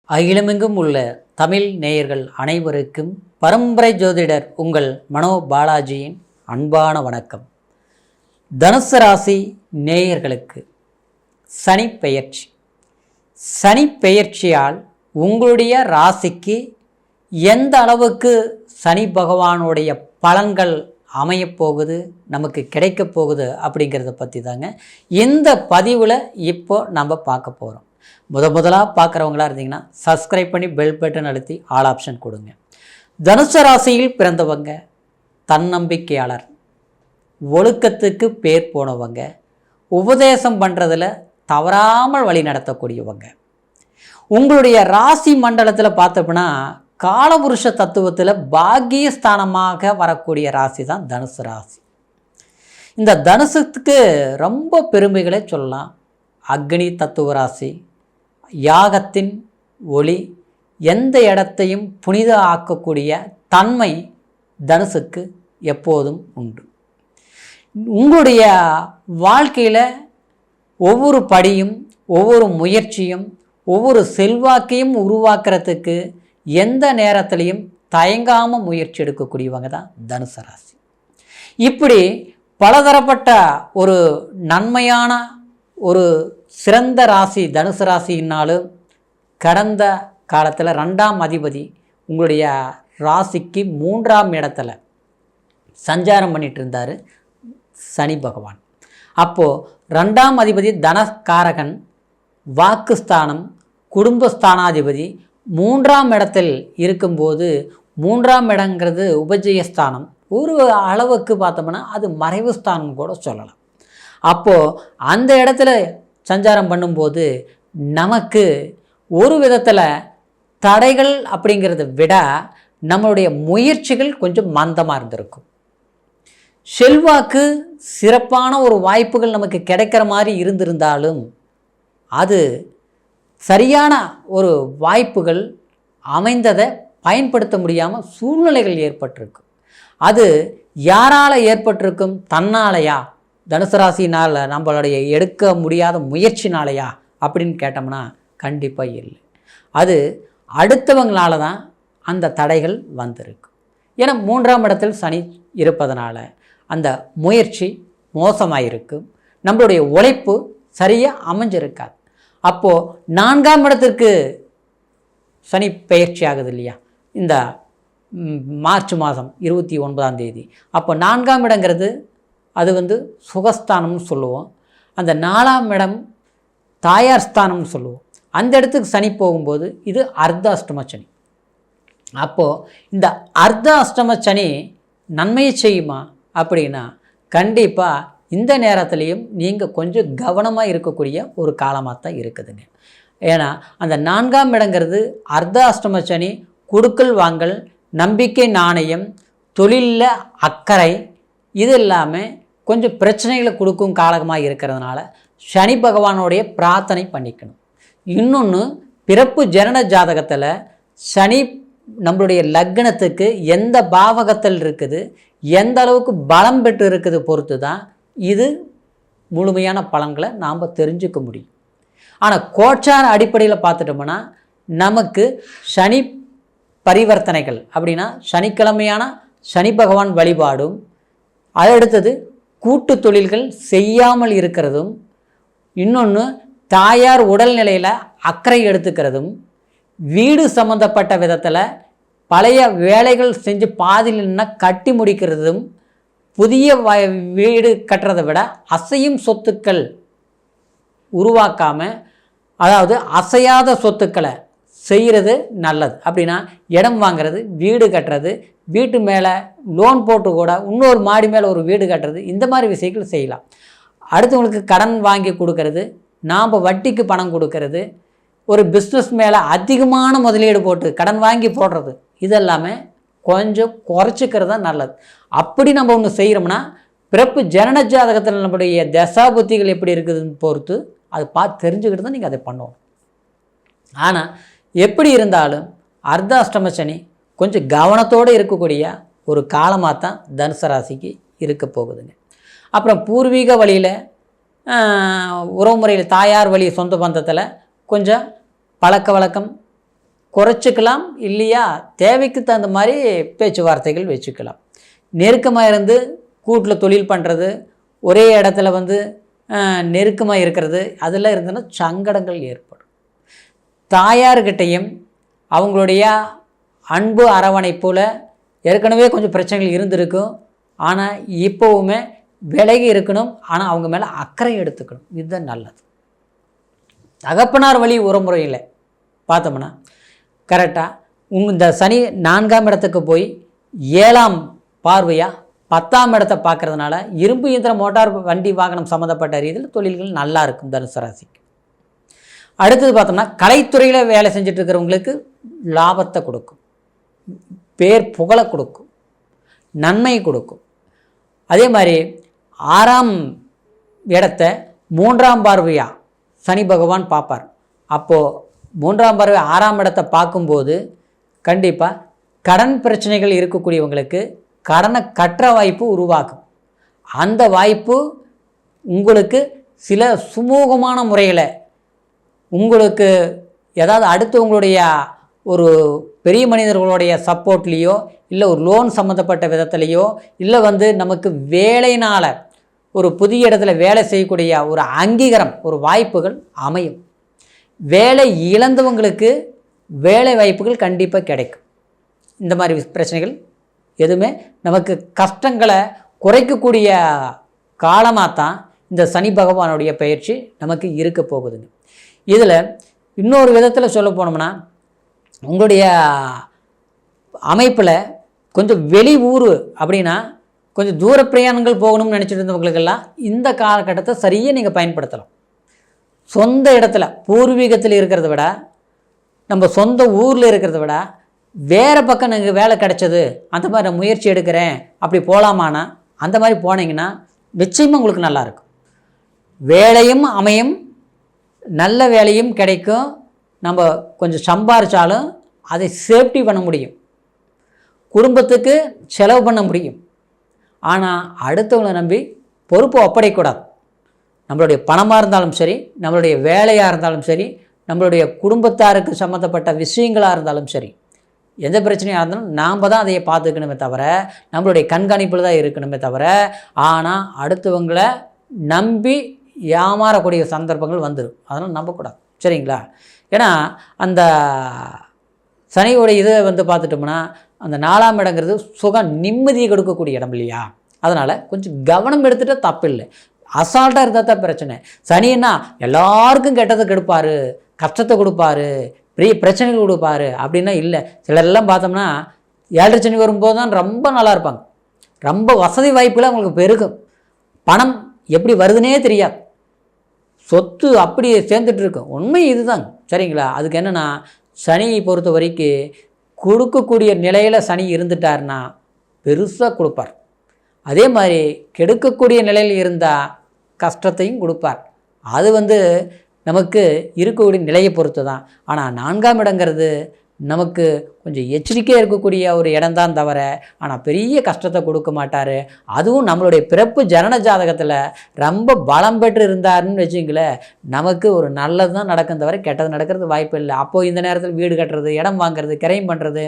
அகிலமெங்கும் உள்ள தமிழ் நேயர்கள் அனைவருக்கும் பரம்பரை ஜோதிடர் உங்கள் மனோ பாலாஜியின் அன்பான வணக்கம். தனுசு ராசி நேயர்களுக்கு சனி பெயர்ச்சி. சனி பெயர்ச்சியால் உங்களுடைய ராசிக்கு எந்த அளவுக்கு சனி பகவானுடைய பலன்கள் அமையப்போகுது, நமக்கு கிடைக்க போகுது அப்படிங்கிறத பற்றி தாங்க இந்த பதிவில் இப்போ நம்ம பார்க்க போகிறோம். முதலாக பார்க்குறவங்களா இருந்தீங்கன்னா சப்ஸ்கிரைப் பண்ணி பெல் பட்டன் அழுத்தி ஆல் ஆப்ஷன் கொடுங்க. தனுசு ராசியில் பிறந்தவங்க தன்னம்பிக்கையாளர், ஒழுக்கத்துக்கு பேர் போனவங்க, உபதேசம் பண்ணுறதில் தவறாமல் வழி நடத்தக்கூடியவங்க. உங்களுடைய ராசி மண்டலத்தில் பார்த்தோம்னா காலபுருஷ தத்துவத்தில் பாக்கியஸ்தானமாக வரக்கூடிய ராசி தான் தனுசு ராசி. இந்த தனுசுக்கு ரொம்ப பெருமைகளை சொல்லலாம். அக்னி தத்துவ ராசி, யாகத்தின் ஒளி, எந்த இடத்தையும் புனித ஆக்கக்கூடிய தன்மை தனுசுக்கு எப்போதும் உண்டு. உங்களுடைய வாழ்க்கையில் ஒவ்வொரு படியும், ஒவ்வொரு முயற்சியும், ஒவ்வொரு செல்வாக்கையும் உருவாக்குறதுக்கு எந்த நேரத்திலையும் தயங்காமல் முயற்சி எடுக்கக்கூடியவங்க தான் தனுசு ராசி. இப்படி பலதரப்பட்ட ஒரு நன்மையான ஒரு சிறந்த ராசி தனுசு ராசினாலும் கடந்த காலத்தில் 2ஆம் அதிபதி உங்களுடைய ராசிக்கு 3ஆம் இடத்துல சஞ்சாரம் பண்ணிட்டு இருந்தார் சனி பகவான். அப்போது 2ஆம் அதிபதி தனகாரகன், வாக்குஸ்தானம், குடும்பஸ்தானாதிபதி 3ஆம் இடத்தில் இருக்கும்போது 3ஆம் இடங்கிறது உபஜயஸ்தானம். ஒரு அளவுக்கு பார்த்தோம்னா அது மறைவு ஸ்தானம் கூட சொல்லலாம். அப்போது அந்த இடத்துல சஞ்சாரம் பண்ணும்போது நமக்கு ஒரு விதத்தில் தடைகள் அப்படிங்கிறத விட நம்மளுடைய முயற்சிகள் கொஞ்சம் மந்தமாக இருந்திருக்கும். செல்வாக்கு சிறப்பான ஒரு வாய்ப்புகள் நமக்கு கிடைக்கிற மாதிரி இருந்திருந்தாலும் அது சரியான ஒரு வாய்ப்புகள் அமைந்ததை பயன்படுத்த முடியாமல் சூழ்நிலைகள் ஏற்பட்டிருக்கும். அது யாரால் ஏற்பட்டிருக்கும்? தன்னாலையா? தனுசு ராசினால் நம்மளுடைய எடுக்க முடியாத முயற்சினாலையா அப்படின்னு கேட்டோம்னா கண்டிப்பாக இல்லை. அது அடுத்தவங்களால தான் அந்த தடைகள் வந்திருக்கு. ஏன்னா 3ஆம் இடத்தில் சனி இருப்பதனால அந்த முயற்சி மோசமாக இருக்கும், நம்மளுடைய உழைப்பு சரியாக அமைஞ்சிருக்காது. அப்போது 4ஆம் இடத்திற்கு சனி பயிற்சி ஆகுது இல்லையா, இந்த மார்ச் மாதம் 29ஆம் தேதி. அப்போ 4ஆம் இடங்கிறது அது சுகஸ்தானம்னு சொல்லுவோம். அந்த 4ஆம் இடம் தாயார் ஸ்தானம்னு சொல்லுவோம். அந்த இடத்துக்கு சனி போகும்போது இது அர்த்த அஷ்டம சனி. அப்போது இந்த அர்த்த அஷ்டம சனி நன்மையை செய்யுமா அப்படின்னா கண்டிப்பாக இந்த நேரத்துலையும் நீங்கள் கொஞ்சம் கவனமாக இருக்கக்கூடிய ஒரு காலமாக தான் இருக்குதுங்க. ஏன்னா அந்த 4ஆம் இடங்கிறது அர்த்த அஷ்டம சனி, கொடுக்கல் வாங்கல், நம்பிக்கை நாணயம், தொழிலில் அக்கறை, இது இல்லாமல் கொஞ்சம் பிரச்சனைகளை கொடுக்கும் காலகமாக இருக்கிறதுனால சனி பகவானுடைய பிரார்த்தனை பண்ணிக்கணும். இன்னொன்று, பிறப்பு ஜனன ஜாதகத்தில் சனி நம்மளுடைய லக்னத்துக்கு எந்த பாவகத்தில் இருக்குது, எந்த அளவுக்கு பலம் பெற்று இருக்குது பொறுத்து தான் இது முழுமையான பலன்களை நாம் தெரிஞ்சுக்க முடியும். ஆனால் கோச்சார அடிப்படையில் பார்த்துட்டோம்னா நமக்கு சனி பரிவர்த்தனைகள் அப்படின்னா சனிக்கிழமையான சனி பகவான் வழிபாடும், அடுத்தது கூட்டு தொழில்கள் செய்யாமல் இருக்கிறதும், இன்னொன்று தாயார் உடல்நிலையில் அக்கறை எடுத்துக்கிறதும், வீடு சம்மந்தப்பட்ட விதத்தில் பழைய வேலைகள் செஞ்சு பாதியில்னா கட்டி முடிக்கிறதும், புதிய வீடு கட்டுறதை விட அசையும் சொத்துக்கள் உருவாக்காமல், அதாவது அசையாத சொத்துக்களை செய்கிறது நல்லது. அப்படின்னா இடம் வாங்கிறது, வீடு கட்டுறது, வீட்டு மேலே லோன் போட்டு கூட இன்னொரு மாடி மேலே ஒரு வீடு கட்டுறது, இந்த மாதிரி விஷயங்கள் செய்யலாம். அடுத்தவங்களுக்கு கடன் வாங்கி கொடுக்கறது, நாம் வட்டிக்கு பணம் கொடுக்கறது, ஒரு பிஸ்னஸ் மேலே அதிகமான முதலீடு போட்டு கடன் வாங்கி போடுறது, இதெல்லாமே கொஞ்சம் குறைச்சிக்கிறது தான் நல்லது. அப்படி நம்ம ஒன்று செய்கிறோம்னா பிறப்பு ஜனன ஜாதகத்தில் நம்மளுடைய தசா புத்திகள் எப்படி இருக்குதுன்னு பொறுத்து அதை பார்த்து தெரிஞ்சுக்கிட்டு தான் நீங்கள் அதை பண்ணுவோம். ஆனால் எப்படி இருந்தாலும் அர்த்த அஷ்டம சனி கொஞ்சம் கவனத்தோடு இருக்கக்கூடிய ஒரு காலமாக தான் தனுசு ராசிக்கு இருக்க போகுதுங்க. அப்புறம் பூர்வீக வழியில் உறவு முறையில் தாயார் வழி சொந்த பந்தத்தில் கொஞ்சம் பழக்க வழக்கம் குறைச்சிக்கலாம், இல்லையா தேவைக்கு தகுந்த மாதிரி பேச்சுவார்த்தைகள் வச்சுக்கலாம். நெருக்கமாக இருந்து கூட்டில் தொழில் பண்ணுறது, ஒரே இடத்துல வந்து நெருக்கமாக இருக்கிறது, அதெல்லாம் இருந்ததுன்னா சங்கடங்கள் ஏற்படும். தாயார்கிட்டையும் அவங்களுடைய அன்பு அரவணைப்போல் ஏற்கனவே கொஞ்சம் பிரச்சனைகள் இருந்திருக்கும். ஆனால் இப்போவுமே விலகி இருக்கணும். ஆனால் அவங்க மேலே அக்கறை எடுத்துக்கணும். இதுதான் நல்லது. தகப்பனார் வழி உறமுறையில் பார்த்தோம்னா கரெக்டாக இந்த சனி 4ஆம் இடத்துக்கு போய் 7ஆம் பார்வையாக 10ஆம் இடத்தை பார்க்குறதுனால இரும்பு இயந்திரம் மோட்டார் வண்டி வாகனம் சம்மந்தப்பட்ட ரீதியில் தொழில்கள் நல்லா இருக்கும் தனுசு ராசிக்கு. அடுத்தது பார்த்தோம்னா கலைத்துறையில் வேலை செஞ்சுட்டு இருக்கிறவங்களுக்கு லாபத்தை கொடுக்கும், பேர் புகழை கொடுக்கும், நன்மை கொடுக்கும். அதே மாதிரி 6ஆம் இடத்தை 3ஆம் பார்வையாக சனி பகவான் பார்ப்பார். அப்போது 3ஆம் பார்வை 6ஆம் இடத்தை பார்க்கும்போது கண்டிப்பாக கடன் பிரச்சனைகள் இருக்கக்கூடியவங்களுக்கு கடனை கட்டுற வாய்ப்பு உருவாக்கும். அந்த வாய்ப்பு உங்களுக்கு சில சுமூகமான முறையில் உங்களுக்கு ஏதாவது அடுத்தவங்களுடைய ஒரு பெரிய மனிதர்களுடைய சப்போர்ட்லேயோ இல்லை ஒரு லோன் சம்மந்தப்பட்ட விதத்துலேயோ இல்லை வந்து நமக்கு வேலையினால் ஒரு புதிய இடத்துல வேலை செய்யக்கூடிய ஒரு அங்கீகாரம், ஒரு வாய்ப்புகள் அமையும். வேலை இழந்தவங்களுக்கு வேலை வாய்ப்புகள் கண்டிப்பாக கிடைக்கும். இந்த மாதிரி பிரச்சனைகள் எதுவுமே நமக்கு கஷ்டங்களை குறைக்கக்கூடிய காலமாக தான் இந்த சனி பகவானுடைய பயிற்சி நமக்கு இருக்க போகுதுங்க. இதில் இன்னொரு விதத்தில் சொல்ல போனோம்னா உங்களுடைய அமைப்பில் கொஞ்சம் வெளி ஊர் அப்படின்னா கொஞ்சம் தூர பிரயாணங்கள் போகணும்னு நினச்சிட்டு இருந்தவங்களுக்கெல்லாம் இந்த காலகட்டத்தை சரியாக நீங்கள் பயன்படுத்தலாம். சொந்த இடத்துல பூர்வீகத்தில் இருக்கிறத விட நம்ம சொந்த ஊரில் இருக்கிறத விட வேறு பக்கம் எனக்கு வேலை கிடைச்சது, அந்த மாதிரி நான் முயற்சி எடுக்கிறேன், அப்படி போகலாமானா அந்த மாதிரி போனீங்கன்னா நிச்சயமாக உங்களுக்கு நல்லாயிருக்கும். வேலையும் அமையும், நல்ல வேலையும் கிடைக்கும். நம்ம கொஞ்சம் சம்பாரித்தாலும் அதை சேஃப்டி பண்ண முடியும், குடும்பத்துக்கு செலவு பண்ண முடியும். ஆனால் அடுத்தவங்களை நம்பி பொறுப்பு ஒப்படைக்கூடாது. நம்மளுடைய பணமாக இருந்தாலும் சரி, நம்மளுடைய வேலையாக இருந்தாலும் சரி, நம்மளுடைய குடும்பத்தாருக்கு சம்மந்தப்பட்ட விஷயங்களாக இருந்தாலும் சரி, எந்த பிரச்சனையாக இருந்தாலும் நாம் தான் அதையை பார்த்துக்கணுமே தவிர, நம்மளுடைய கண்காணிப்பில் தான் இருக்கணுமே தவிர, ஆனால் அடுத்தவங்களை நம்பி ஏமாறக்கூடிய சந்தர்ப்பங்கள் வந்துடும். அதனால் நம்பக்கூடாது, சரிங்களா? ஏன்னா அந்த சனியோடைய இதை வந்து பார்த்துட்டோம்னா அந்த 4ஆம் இடங்கிறது சுகம் நிம்மதியை கொடுக்கக்கூடிய இடம் இல்லையா? அதனால் கொஞ்சம் கவனம் எடுத்துகிட்டு தப்பு இல்லை. அசால்ட்டாக இருந்தால் தான் பிரச்சனை. சனின்னா எல்லாருக்கும் கெட்டதை கெடுப்பார், கஷ்டத்தை கொடுப்பாரு, பெரிய பிரச்சனைகள் கொடுப்பாரு அப்படின்னா இல்லை. சிலரெல்லாம் பார்த்தோம்னா 7 சனி வரும்போது தான் ரொம்ப நல்லா இருப்பாங்க, ரொம்ப வசதி வாய்ப்புகள் அவங்களுக்கு பெருகும், பணம் எப்படி வருதுன்னே தெரியாது, சொத்து அப்படி சேர்ந்துட்டுருக்கும். உண்மை இதுதாங்க, சரிங்களா? அதுக்கு என்னென்னா சனியை பொறுத்த வரைக்கும் கொடுக்கக்கூடிய நிலையில் சனி இருந்துட்டார்னா பெருசாக கொடுப்பார். அதே மாதிரி கெடுக்கக்கூடிய நிலையில் இருந்தால் கஷ்டத்தையும் கொடுப்பார். அது வந்து நமக்கு இருக்கக்கூடிய நிலையை பொறுத்து தான். ஆனால் 4ஆம் இடங்கிறது நமக்கு கொஞ்சம் எச்சரிக்கையாக இருக்கக்கூடிய ஒரு இடம்தான் தவிர ஆனால் பெரிய கஷ்டத்தை கொடுக்க மாட்டார். அதுவும் நம்மளுடைய பிறப்பு ஜனன ஜாதகத்தில் ரொம்ப பலம் பெற்று இருந்தாருன்னு வச்சுங்களேன், நமக்கு ஒரு நல்லது தான் நடக்கும் தவிர கெட்டது நடக்கிறது வாய்ப்பு இல்லை. அப்போது இந்த நேரத்தில் வீடு கட்டுறது, இடம் வாங்கிறது, கிரையம் பண்ணுறது,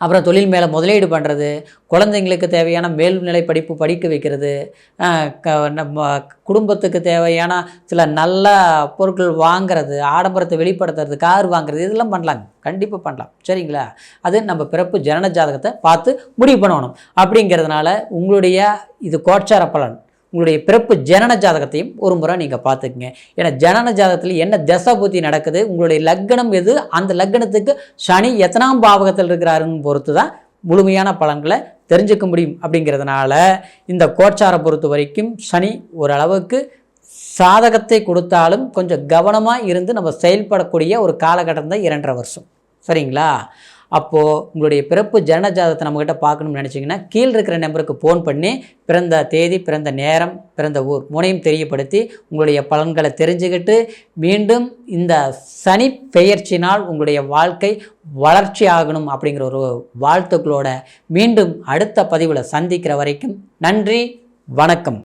அப்புறம் தொழில் மேலே முதலீடு பண்ணுறது, குழந்தைங்களுக்கு தேவையான மேல்நிலை படிப்பு படிக்க வைக்கிறது, நம்ம குடும்பத்துக்கு தேவையான சில நல்ல பொருட்கள் வாங்கிறது, ஆடம்பரத்தை வெளிப்படுத்துறது, கார் வாங்குறது, இதெல்லாம் பண்ணலாங்க, கண்டிப்பாக பண்ணலாம், சரிங்களா? அது நம்ம பிறப்பு ஜனன ஜாதகத்தை பார்த்து முடிவு பண்ணணும். அப்படிங்கிறதுனால உங்களுடைய இது கோச்சார பலன், உங்களுடைய பிறப்பு ஜனன ஜாதகத்தையும் ஒரு முறை நீங்கள் பார்த்துக்குங்க. ஏன்னா ஜனன ஜாதகத்தில் என்ன தசை புத்தி நடக்குது, உங்களுடைய லக்னம் எது, அந்த லக்னத்துக்கு சனி எத்தனாம் பாவகத்தில் இருக்கிறாருன்னு பொறுத்து தான் முழுமையான பலன்களை தெரிஞ்சுக்க முடியும். அப்படிங்கிறதுனால இந்த கோச்சாரை பொறுத்த வரைக்கும் சனி ஓரளவுக்கு சாதகத்தை கொடுத்தாலும் கொஞ்சம் கவனமாக இருந்து நம்ம செயல்படக்கூடிய ஒரு காலகட்டம் தான் 2.5 வருஷம், சரிங்களா? அப்போது உங்களுடைய பிறப்பு ஜனன ஜாதகத்தை நம்மக்கிட்ட பார்க்கணும்னு நினச்சிங்கன்னா கீழே இருக்கிற நம்பருக்கு ஃபோன் பண்ணி பிறந்த தேதி, பிறந்த நேரம், பிறந்த ஊர் மூணையும் தெரியப்படுத்தி உங்களுடைய பலன்களை தெரிஞ்சுக்கிட்டு மீண்டும் இந்த சனி பெயர்ச்சினால் உங்களுடைய வாழ்க்கை வளர்ச்சி ஆகணும் அப்படிங்கிற ஒரு வாழ்த்துக்களோட மீண்டும் அடுத்த பதிவில் சந்திக்கிற வரைக்கும் நன்றி, வணக்கம்.